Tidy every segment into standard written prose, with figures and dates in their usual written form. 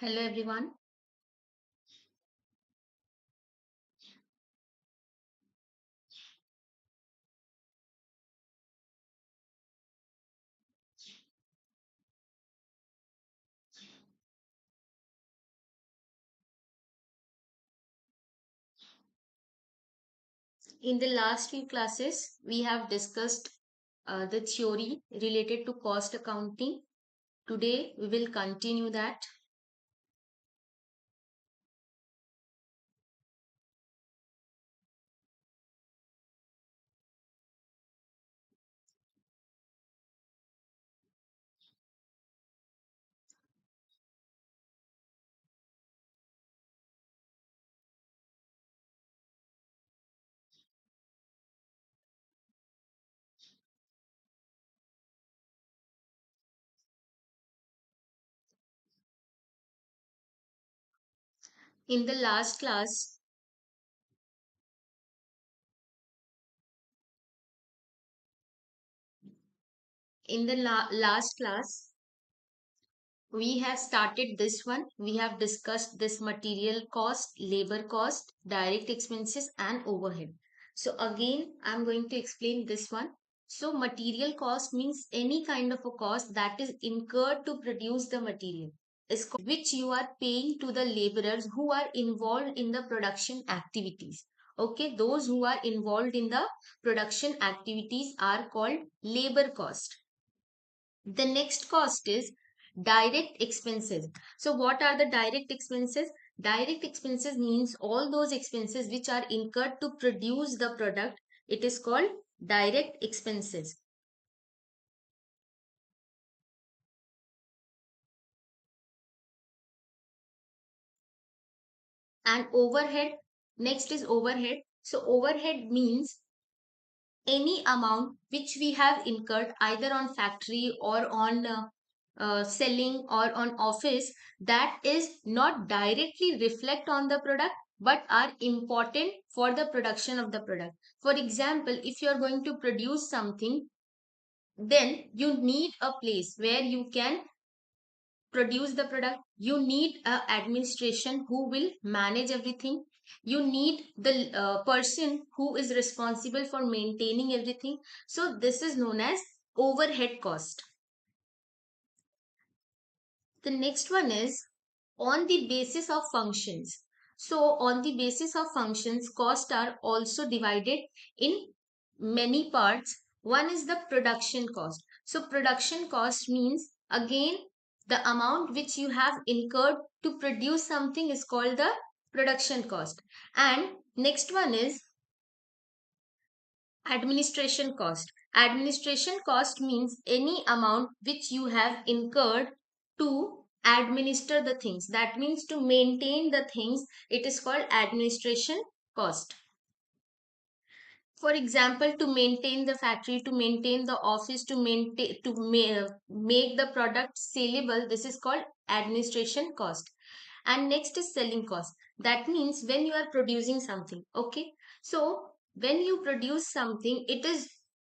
Hello everyone. In the last few classes, we have discussed the theory related to cost accounting. Today, we will continue that. In the last class, in the last class, we have started this one. We have discussed this material cost, labor cost, direct expenses, and overhead. So again, I'm going to explain this one. So material cost means any kind of a cost that is incurred to produce the material is which you are paying to the laborers who are involved in the production activities. Okay, those who are involved in the production activities are called labor cost. The next cost is direct expenses. So what are the direct expenses? Direct expenses means all those expenses which are incurred to produce the product. It is called direct expenses. And overhead, next is overhead. So overhead means any amount which we have incurred either on factory or on selling or on office that is not directly reflect on the product but are important for the production of the product. For example, if you are going to produce something, then you need a place where you can produce the product. You need a administration who will manage everything. You need the person who is responsible for maintaining everything. So this is known as overhead cost. The next one is on the basis of functions. So on the basis of functions, costs are also divided in many parts. One is the production cost. So production cost means again the amount which you have incurred to produce something is called the production cost. And next one is administration cost. Administration cost means any amount which you have incurred to administer the things. That means to maintain the things. It is called administration cost. For example, to maintain the factory, to maintain the office, to maintain make the product saleable, this is called administration cost. And next is selling cost. That means when you are producing something. Okay, so when you produce something, it is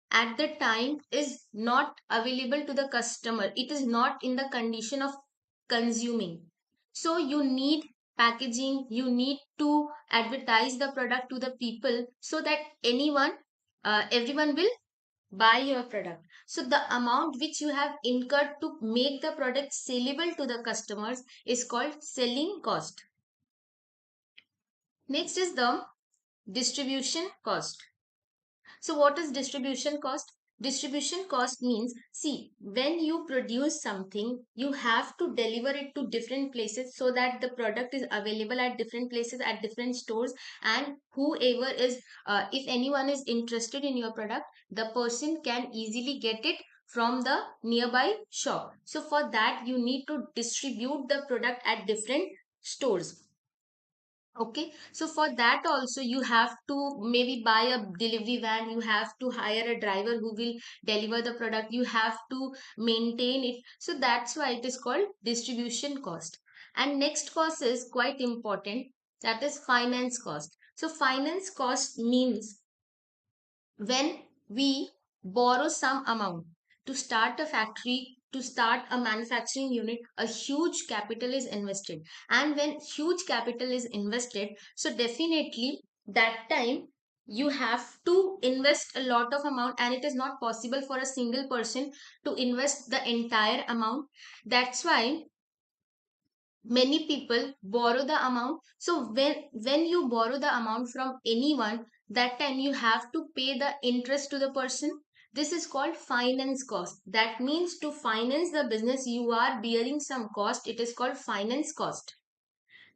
at the time is not available to the customer, it is not in the condition of consuming. So you need packaging, you need to advertise the product to the people so that everyone will buy your product. So the amount which you have incurred to make the product saleable to the customers is called selling cost. Next is the distribution cost. So what is distribution cost? Distribution cost means, see, when you produce something, you have to deliver it to different places so that the product is available at different places, at different stores, and whoever is, if anyone is interested in your product, the person can easily get it from the nearby shop. So for that, you need to distribute the product at different stores. Okay, so for that also you have to maybe buy a delivery van, you have to hire a driver who will deliver the product, you have to maintain it. So that's why it is called distribution cost. And next cost is quite important, that is finance cost. So finance cost means when we borrow some amount to start a factory to start a manufacturing unit, a huge capital is invested. And when huge capital is invested, so definitely that time you have to invest a lot of amount, and it is not possible for a single person to invest the entire amount. That's why many people borrow the amount. So when you borrow the amount from anyone, that time you have to pay the interest to the person. This is called finance cost. That means to finance the business you are bearing some cost. It is called finance cost.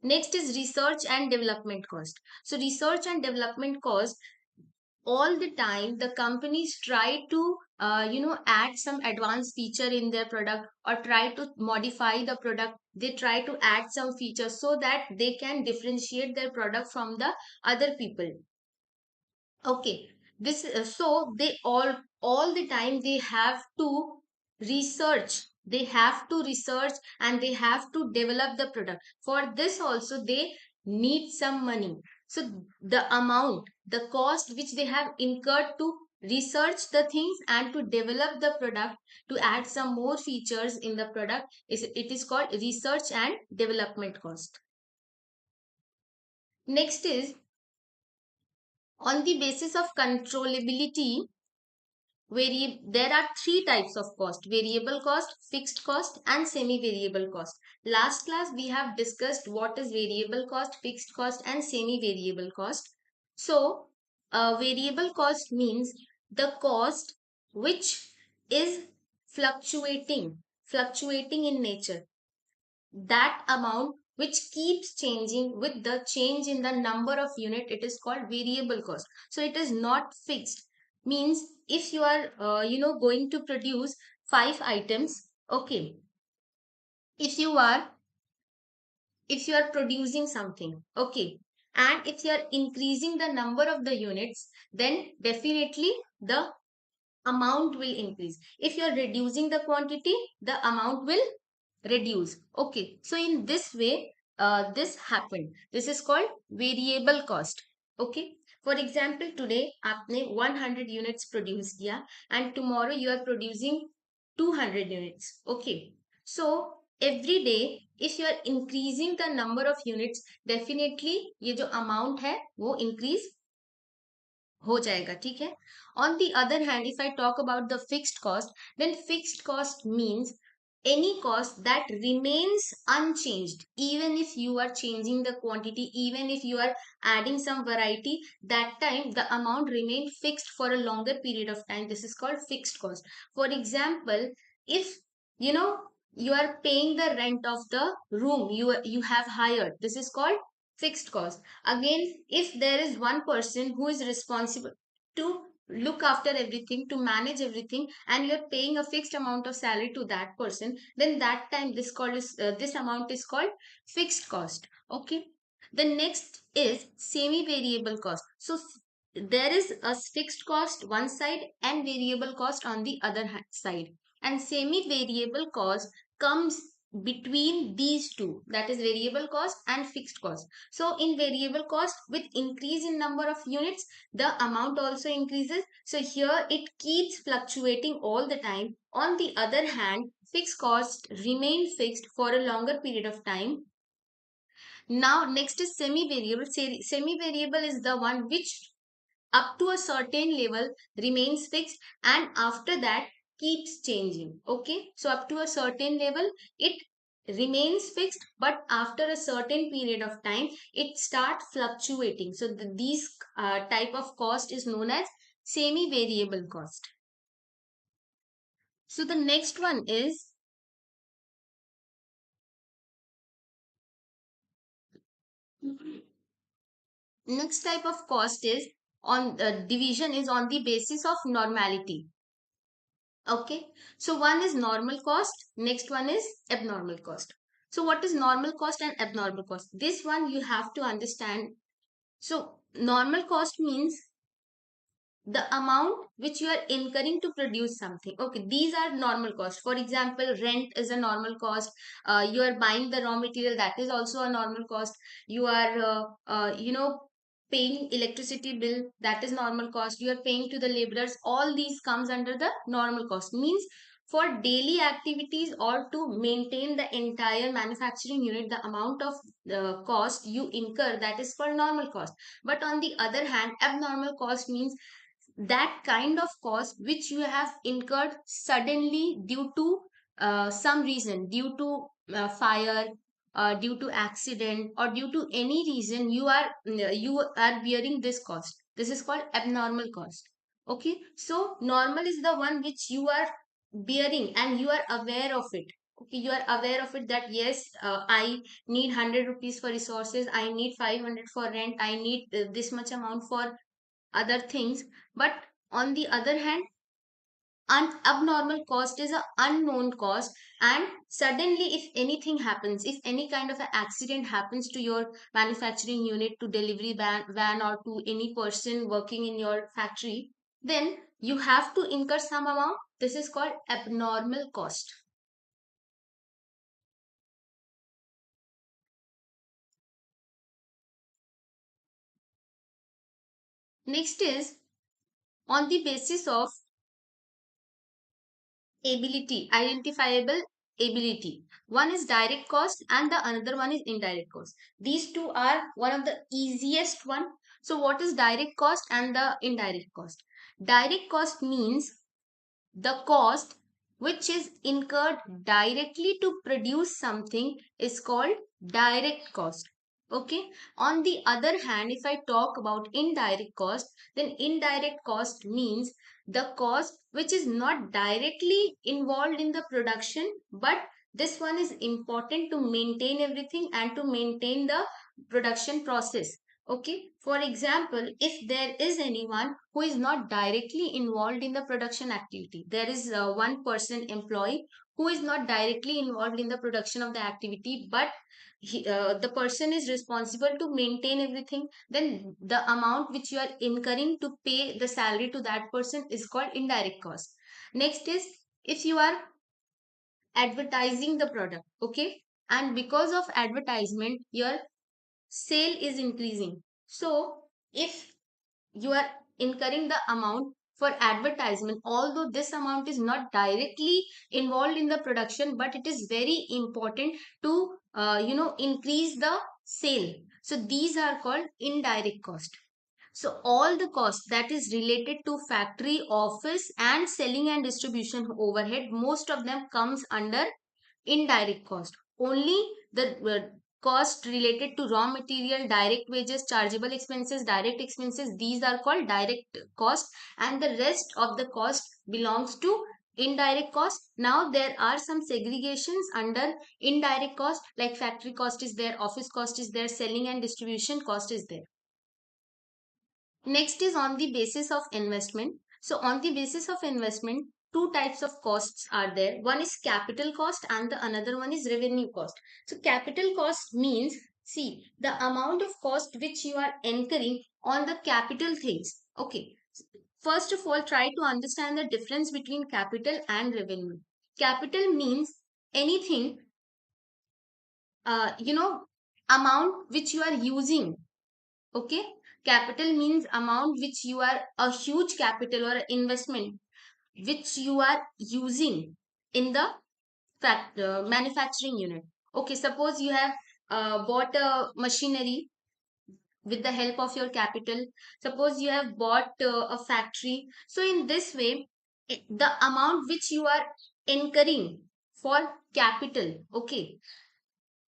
Next is research and development cost. So research and development cost, all the time the companies try to add some advanced feature in their product, or try to modify the product. They try to add some features so that they can differentiate their product from the other people. Okay, this so they all the time they have to research. They have to research and they have to develop the product. For this also they need some money. So the amount, the cost which they have incurred to research the things and to develop the product, to add some more features in the product, is it is called research and development cost. Next is, on the basis of controllability, there are three types of cost: variable cost, fixed cost, and semi variable cost. Last class we have discussed what is variable cost, fixed cost, and semi variable cost. So variable cost means the cost which is fluctuating in nature. That amount which keeps changing with the change in the number of unit, it is called variable cost. So it is not fixed. Means if you are going to produce 5 items, okay, if you are producing something, okay, and if you are increasing the number of the units, then definitely the amount will increase. If you are reducing the quantity, the amount will reduce. Okay, so in this way this happened. This is called variable cost. Okay, for example, today आपने 100 units produce किया and tomorrow you are producing 200 units. Okay, so every day if you are increasing the number of units, definitely ये जो amount है वो increase हो जाएगा. ठीक है. On the other hand, if I talk about the fixed cost, then fixed cost means any cost that remains unchanged. Even if you are changing the quantity, even if you are adding some variety, that time the amount remain fixed for a longer period of time. This is called fixed cost. For example, if you know you are paying the rent of the room you have hired, this is called fixed cost. Again, if there is one person who is responsible to look after everything, to manage everything, and you're paying a fixed amount of salary to that person, then that time this amount is called fixed cost. Okay. The next is semi variable cost. So there is a fixed cost one side and variable cost on the other side, and semi variable cost comes between these two, that is variable cost and fixed cost. So in variable cost, with increase in number of units, the amount also increases. So here it keeps fluctuating all the time. On the other hand, fixed cost remain fixed for a longer period of time. Now next is semi variable. Semi variable is the one which up to a certain level remains fixed, and after that keeps changing. Okay, so up to a certain level it remains fixed, but after a certain period of time it start fluctuating. So these type of cost is known as semi variable cost. So the next one is, next type of cost is on division is on the basis of normality. Okay, so one is normal cost, next one is abnormal cost. So what is normal cost and abnormal cost? This one you have to understand. So normal cost means the amount which you are incurring to produce something. Okay, these are normal cost. For example, rent is a normal cost. You are buying the raw material, that is also a normal cost. You are paying electricity bill, that is normal cost. You are paying to the laborers, all these comes under the normal cost. Means For daily activities or to maintain the entire manufacturing unit, the amount of the cost you incur, that is for normal cost. But on the other hand, abnormal cost means that kind of cost which you have incurred suddenly due to some reason, due to fire, due to accident, or due to any reason you are bearing this cost. This is called abnormal cost. Okay, so normal is the one which you are bearing and you are aware of it. Okay, you are aware of it, that yes, I need 100 rupees for resources, I need 500 for rent, I need this much amount for other things. But on the other hand, an abnormal cost is an unknown cost, and suddenly if anything happens, if any kind of an accident happens to your manufacturing unit, to delivery van, or to any person working in your factory, then you have to incur some amount. This is called abnormal cost. Next is on the basis of ability, identifiable ability. One is direct cost and the another one is indirect cost. These two are one of the easiest one. So what is direct cost and the indirect cost? Direct cost means the cost which is incurred directly to produce something is called direct cost. Okay. On the other hand, if I talk about indirect cost, then indirect cost means the cost which is not directly involved in the production, but this one is important to maintain everything and to maintain the production process. Okay, for example, if there is anyone who is not directly involved in the production activity, there is one person employee who is not directly involved in the production of the activity, but the person is responsible to maintain everything, then the amount which you are incurring to pay the salary to that person is called indirect cost. Next is if you are advertising the product, okay, and because of advertisement, your sale is increasing. So if you are incurring the amount for advertisement, although this amount is not directly involved in the production, but it is very important to increase the sale. So these are called indirect cost. So all the cost that is related to factory, office, and selling and distribution overhead, most of them comes under indirect cost. Only the cost related to raw material, direct wages, chargeable expenses, direct expenses, these are called direct cost, and the rest of the cost belongs to indirect cost. Now there are some segregations under indirect cost, like factory cost is there, office cost is there, selling and distribution cost is there. Next is on the basis of investment. So on the basis of investment, two types of costs are there. One is capital cost and the another one is revenue cost. So capital cost means, see, the amount of cost which you are incurring on the capital things. Okay. First of all, try to understand the difference between capital and revenue. Capital means anything, uh, you know, amount which you are using. Okay, capital means amount which you are, a huge capital or investment which you are using in the manufacturing unit. Okay, suppose you have bought a machinery with the help of your capital. Suppose you have bought a factory. So in this way, the amount which you are incurring for capital, okay,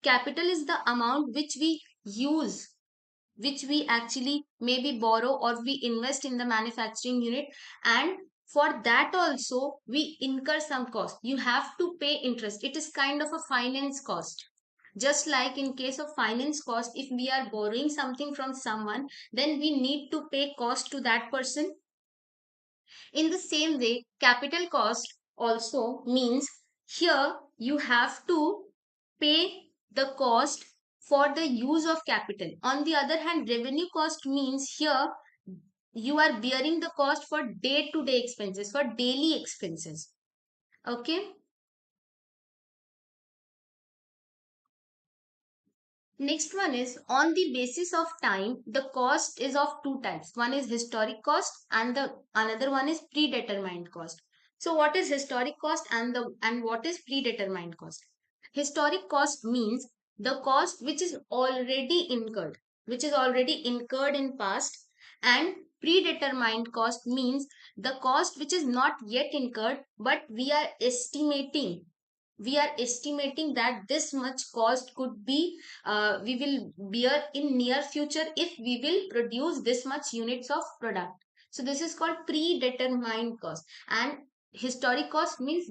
capital is the amount which we use, which we actually maybe borrow or we invest in the manufacturing unit, and for that also we incur some cost. You have to pay interest. It is kind of a finance cost. Just like in case of finance cost, if we are borrowing something from someone, then we need to pay cost to that person. In the same way, capital cost also means here you have to pay the cost for the use of capital. On the other hand, revenue cost means here you are bearing the cost for day to day expenses, for daily expenses. Okay. Next one is on the basis of time, the cost is of two types. One is historic cost and the another one is predetermined cost. So what is historic cost and what is predetermined cost? Historic cost means the cost which is already incurred, in past, and predetermined cost means the cost which is not yet incurred, but we are estimating that this much cost could be we will bear in near future if we will produce this much units of product. So this is called predetermined cost. And historic cost means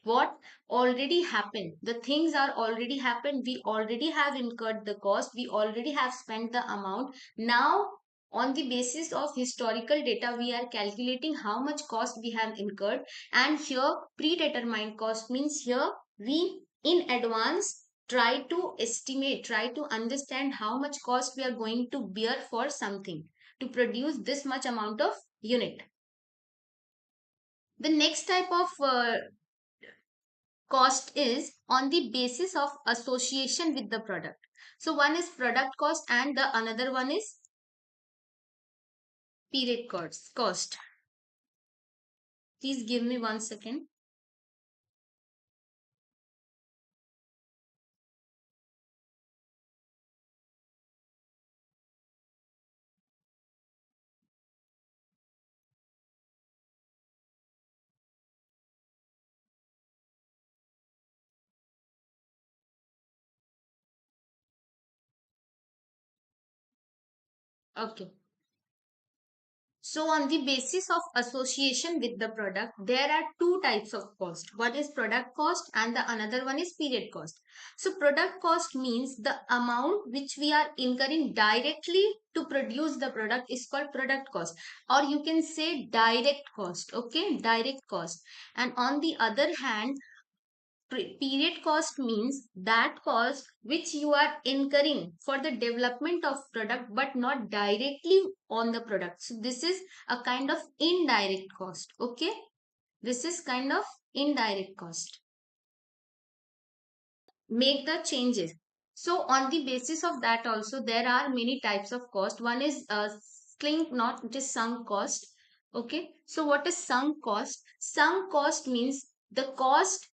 what already happened, the things are already happened, we already have incurred the cost, we already have spent the amount. Now on the basis of historical data we are calculating how much cost we have incurred. And here predetermined cost means here we in advance try to understand how much cost we are going to bear for something to produce this much amount of unit. The next type of cost is on the basis of association with the product. So one is product cost and the another one is period cost. Please give me 1 second. Okay. So on the basis of association with the product, there are two types of cost. One is product cost and the another one is period cost. So product cost means the amount which we are incurring directly to produce the product is called product cost, or you can say direct cost. Okay, direct cost. And on the other hand, period cost means that cost which you are incurring for the development of product but not directly on the product. So this is a kind of indirect cost. Okay, this is kind of indirect cost. Make the changes. So on the basis of that also there are many types of cost. One is slink not, it is sunk cost. Okay, so what is sunk cost? Sunk cost means the cost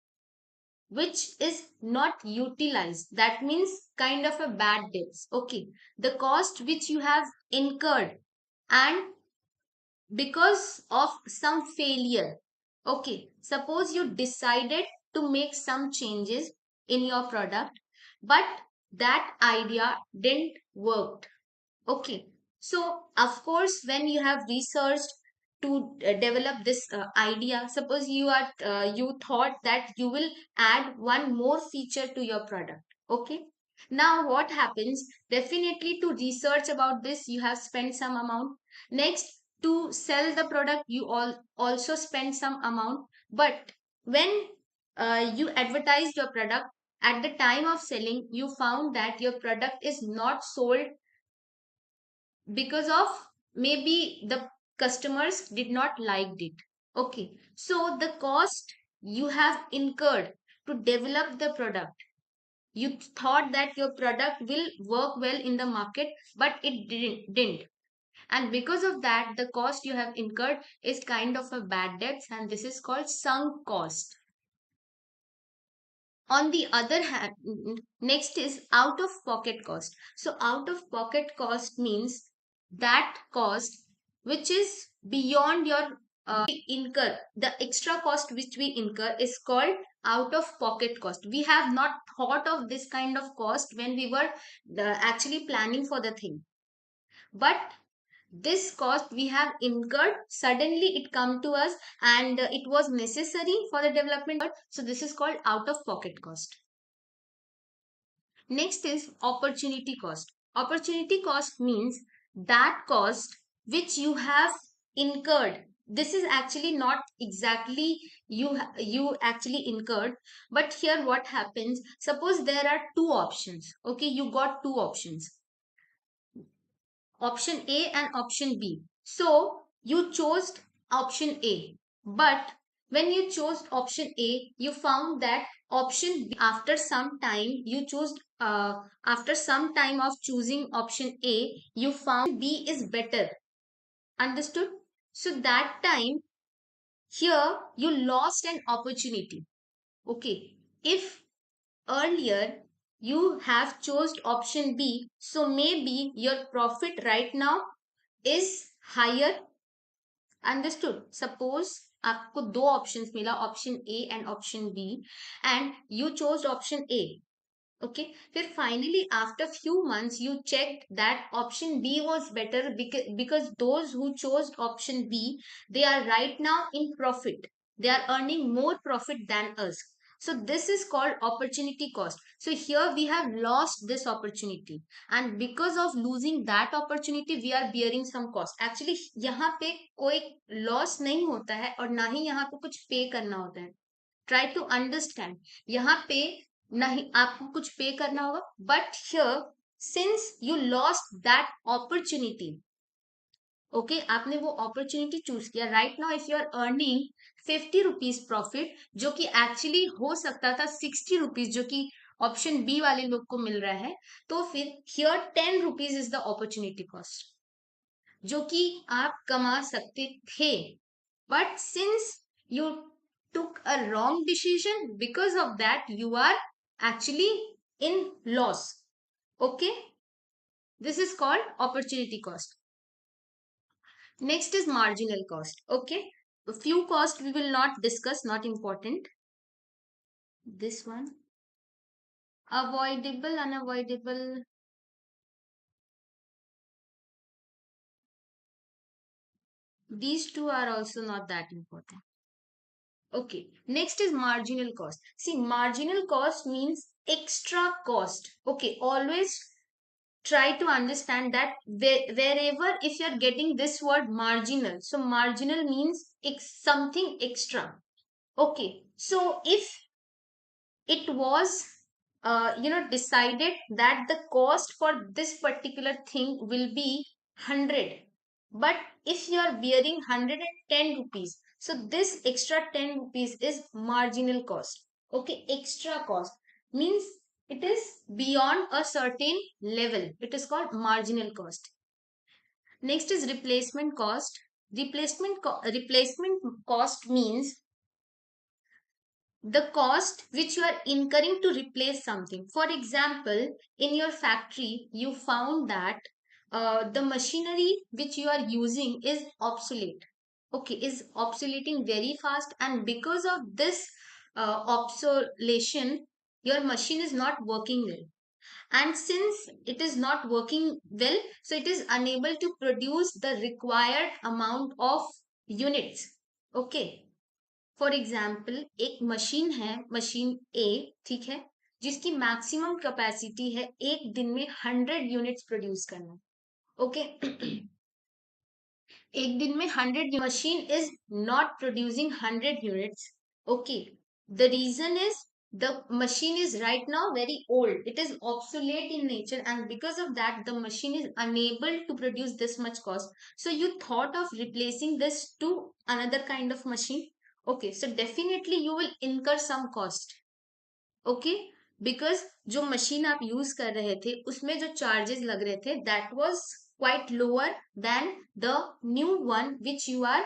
which is not utilized, that means kind of a bad debts. Okay, the cost which you have incurred and because of some failure. Okay, suppose you decided to make some changes in your product but that idea didn't work. Okay, so of course, when you have researched to develop this idea, suppose you thought that you will add one more feature to your product. Okay, now what happens? Definitely to research about this, you have spent some amount. Next, to sell the product, you also spend some amount. But when you advertised your product at the time of selling, you found that your product is not sold because of maybe the customers did not liked it. Okay, so the cost you have incurred to develop the product, you thought that your product will work well in the market but it didn't, and because of that the cost you have incurred is kind of a bad debts, and this is called sunk cost. On the other hand, next is out of pocket cost. So out of pocket cost means that cost which is beyond your incur, the extra cost which we incur is called out of pocket cost. We have not thought of this kind of cost when we were actually planning for the thing, but this cost we have incurred suddenly, it come to us, and it was necessary for the development. So this is called out of pocket cost. Next is opportunity cost. Opportunity cost means that cost which you have incurred. This is actually not exactly you actually incurred, but here what happens? Suppose there are two options. Okay, you got two options, option A and option B. So you chose option A, but when you chose option A, you found that option B, after some time you chose after some time of choosing option A, you found B is better. Understood? So that time here you lost an opportunity. Okay, if earlier you have chose option B, so maybe your profit right now is higher. Understood? Suppose आपको दो options मिला, option A and option B, and you chose option A. Okay, फिर finally after few months you checked that option B was better, because those who chose option B, they are right now in profit, they are earning more profit than us. So this is called opportunity cost. So here we have lost this opportunity, and because of losing that opportunity we are bearing some cost. Actually यहाँ पे कोई loss नहीं होता है और ना ही यहाँ पे कुछ पे करना होता है. Try to understand. यहाँ पे नहीं आपको कुछ पे करना होगा, but here since you lost that opportunity, okay, आपने वो अपॉर्चुनिटी चूज किया. Right now if you are earning 50 rupees profit, जो कि एक्चुअली हो सकता था 60 रुपीज, जो कि ऑप्शन बी वाले लोग को मिल रहा है, तो फिर here 10 rupees is the opportunity cost, जो कि आप कमा सकते थे. But since you took a wrong decision, because of that you are actually in loss. Okay, this is called opportunity cost. Next is marginal cost. Okay, a few cost we will not discuss, not important. This one, avoidable, unavoidable, these two are also not that important. Okay, next is marginal cost. See, marginal cost means extra cost. Okay, always try to understand that wherever if you're getting this word marginal, so marginal means something extra. Okay, so if it was decided that the cost for this particular thing will be 100, but if you are bearing 110 rupees, so this extra 10 rupees is marginal cost. Okay, extra cost means it is beyond a certain level, it is called marginal cost. Next is replacement cost. Replacement cost means the cost which you are incurring to replace something. For example, in your factory, you found that the machinery which you are using is obsolete. Okay, is obsoleting very fast, and because of this obsolescence, your machine is not working well. And since it is not working well, so it is unable to produce the required amount of units. Okay, for example एक machine है, machine ए, ठीक है, जिसकी maximum capacity है एक दिन में 100 units produce करना. ओके, एक दिन में 100, machine is not producing 100 units. Okay, the reason is the machine is right now very old, it is obsolete in nature, and because of that the machine is unable to produce this much cost. So you thought of replacing this to another kind of machine. Okay, so definitely you will incur some cost. Okay, because जो machine आप use कर रहे थे उसमें जो charges लग रहे थे that was quite lower than the new one which you are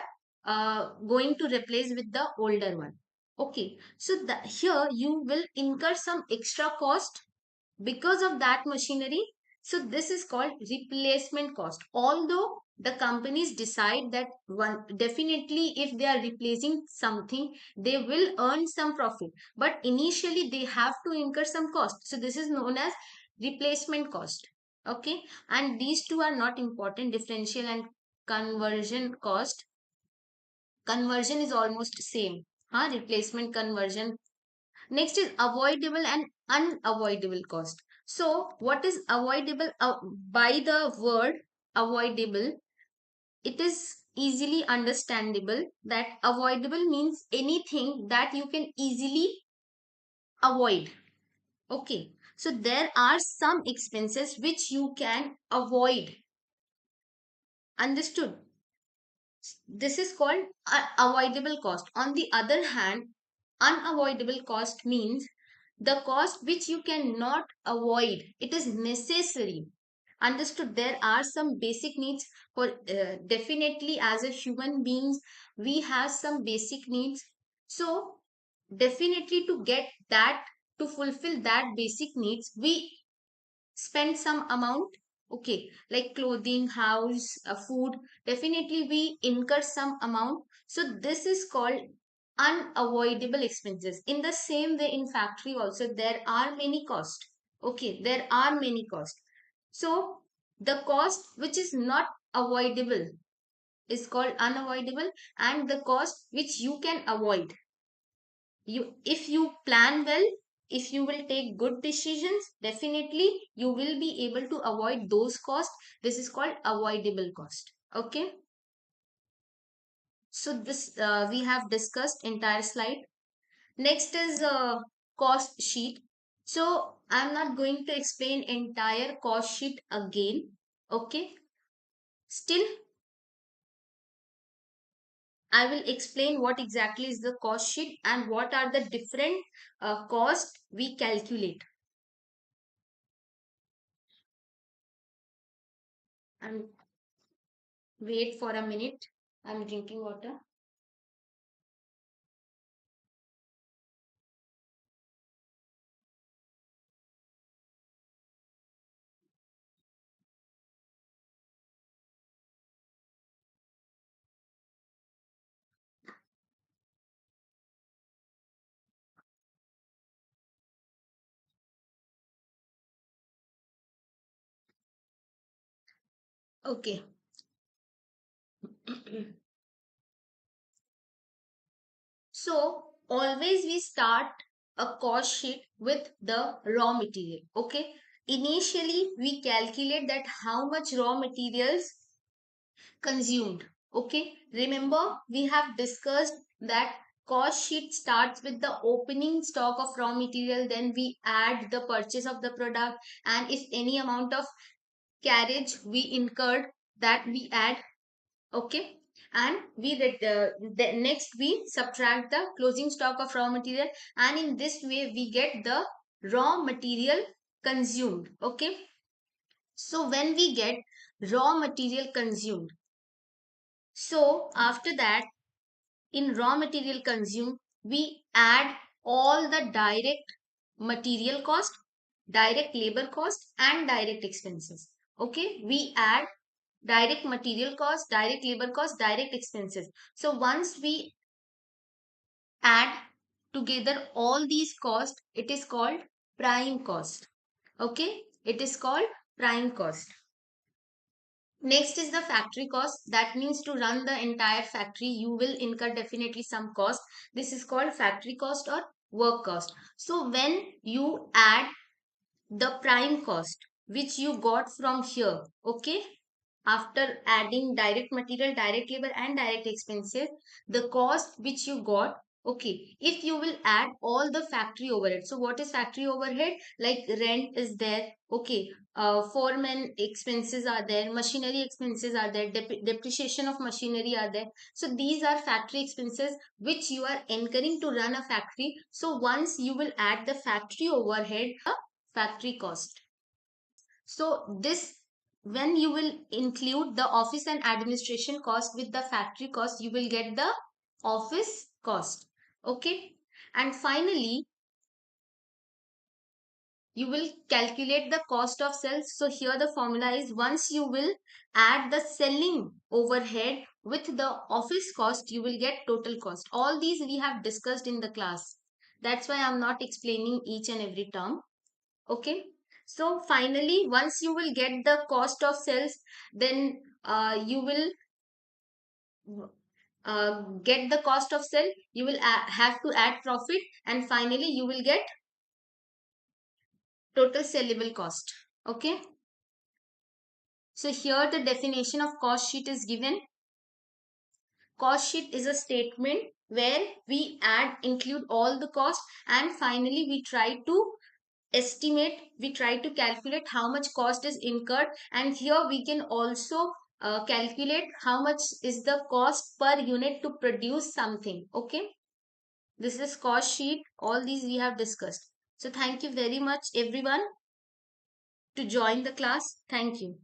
going to replace with the older one. Okay, so here you will incur some extra cost because of that machinery. So this is called replacement cost. Although the companies decide that one definitely if they are replacing something they will earn some profit, but initially they have to incur some cost. So this is known as replacement cost. Okay, and these two are not important. Differential and conversion cost. Conversion is almost same. Replacement, conversion. Next is avoidable and unavoidable cost. So what is avoidable? By the word avoidable, it is easily understandable that avoidable means anything that you can easily avoid. Okay, so there are some expenses which you can avoid. Understood? This is called avoidable cost. On the other hand, unavoidable cost means the cost which you cannot avoid, it is necessary. Understood? There are some basic needs for definitely as a human beings we have some basic needs. So definitely to get that, to fulfill that basic needs, we spend some amount. Okay, like clothing, house, food, definitely we incur some amount. So this is called unavoidable expenses. In the same way, in factory also there are many costs. Okay, there are many costs. So the cost which is not avoidable is called unavoidable, and the cost which you can avoid, you, if you plan well, if you will take good decisions, definitely you will be able to avoid those costs. This is called avoidable cost. Okay, so this we have discussed entire slide. Next is cost sheet. So I'm not going to explain entire cost sheet again. Okay, still I will explain what exactly is the cost sheet and what are the different cost we calculate. And wait for a minute. I'm drinking water. Okay. So always we start a cost sheet with the raw material. Okay. Initially we calculate that how much raw materials consumed. Okay. Remember we have discussed that cost sheet starts with the opening stock of raw material, then we add the purchase of the product, and if any amount of carriage we incurred, that we add. Okay, and we read the next we subtract the closing stock of raw material, and in this way we get the raw material consumed. Okay, so when we get raw material consumed, so after that, in raw material consumed we add all the direct material cost, direct labor cost, and direct expenses. Okay, we add direct material cost, direct labor cost, direct expenses. So once we add together all these costs, it is called prime cost. Okay, it is called prime cost. Next is the factory cost. That means to run the entire factory, you will incur definitely some cost. This is called factory cost or work cost. So when you add the prime cost which you got from here, okay, after adding direct material, direct labor, and direct expenses, the cost which you got, okay, if you will add all the factory overhead. So what is factory overhead? Like rent is there, okay, foreman expenses are there, machinery expenses are there, depreciation of machinery are there. So these are factory expenses which you are incurring to run a factory. So once you will add the factory overhead, factory cost. So this, when you will include the office and administration cost with the factory cost, you will get the office cost. Okay. And finally, you will calculate the cost of sales. So here the formula is, once you will add the selling overhead with the office cost, you will get total cost. All these we have discussed in the class. That's why I'm not explaining each and every term. Okay, so finally once you will get the cost of sales, then you will get the cost of sale, you will have to add profit, and finally you will get total sellable cost. Okay, so here the definition of cost sheet is given. Cost sheet is a statement where we add, include all the cost, and finally we try to estimate, we try to calculate how much cost is incurred, and here we can also calculate how much is the cost per unit to produce something. Okay, this is cost sheet. All these we have discussed. So thank you very much everyone. to join the class. Thank you.